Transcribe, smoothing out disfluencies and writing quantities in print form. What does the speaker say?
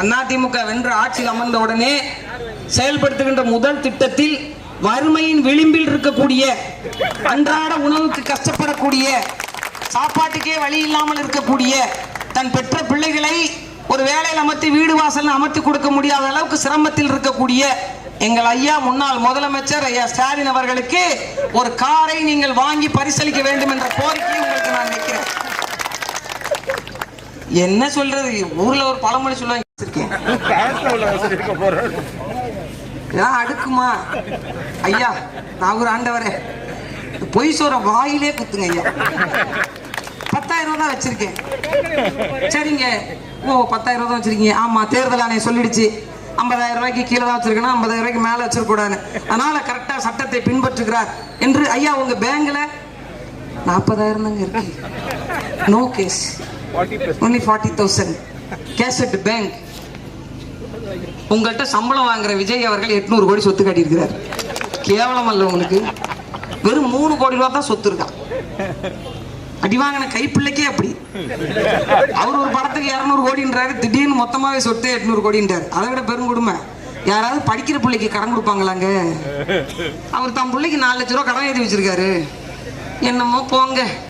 அதிமுக வென்ற ஆட்சியில் அமர்ந்த உடனே செயல்படுத்துகின்ற முதல் திட்டத்தில் வறுமையின் விளிம்பில் இருக்கக்கூடிய, அன்றாட உணவுக்கு கஷ்டப்படக்கூடிய, சாப்பாட்டுக்கே வழி இல்லாமல் இருக்கக்கூடிய தன் பெற்ற பிள்ளைகளை ஒரு வேலையில் அமர்த்தி வீடு வாசல் அமர்த்தி கொடுக்க முடியாத அளவுக்கு சிரமத்தில் இருக்கக்கூடிய எங்கள் ஐயா முன்னாள் முதலமைச்சர் ஐயா ஸ்டாலின் அவர்களுக்கு ஒரு காரை நீங்கள் வாங்கி பரிசளிக்க வேண்டும் என்ற கோரிக்கையை உங்களுக்கு நான் வைக்கிறேன். என்ன சொல்றது, ஊர்ல ஒரு பழமொழி சொல்லுவாங்க, அடுக்குமா ஐயா நான் ஒரு ஆண்டவரே பொய் சொல்ற வாயிலே குத்துங்க ஐயா. 10,000 ரூபாய் தான் வச்சிருக்கேன். சரிங்க, ஓ 10,000 ரூபாய் தான் வச்சிருக்கீங்க. ஆமா, தேர்தல் ஆணையம் சொல்லிடுச்சு 50,000 ரூபாய்க்கு கீழே தான் வச்சிருக்கணும், 50,000 ரூபாய்க்கு மேல வச்சிருக்கூடாது, அதனால கரெக்டா சட்டத்தை பின்பற்றுகிறார் என்று. ஐயா உங்க பேங்க்ல 40,000 தாங்க இருக்கு. No cash, only 40,000 cash at bank. உங்கள்கிட்ட சம்பளம் வாங்குற விஜய் அவர்கள் 800 கோடி சொத்து காட்டியிருக்கிறார். கேவலம் அல்ல உங்களுக்கு? வெறும் 3 கோடி ரூபாய் தான் சொத்து இருக்கா. அடிவாங்கின கைப்பிள்ளைக்கே அப்படி. அவர் ஒரு படத்துக்கு 200 கோடின்றாரு, திடீர்னு மொத்தமாவே சொத்து 800 கோடின்றாரு. அதை விட பெருங்கொடுமை, யாராவது படிக்கிற பிள்ளைக்கு கடன் கொடுப்பாங்களாங்க? அவர் தன் பிள்ளைக்கு 4 லட்ச ரூபா கடன் எழுதி வச்சிருக்காரு. என்னமோ போங்க.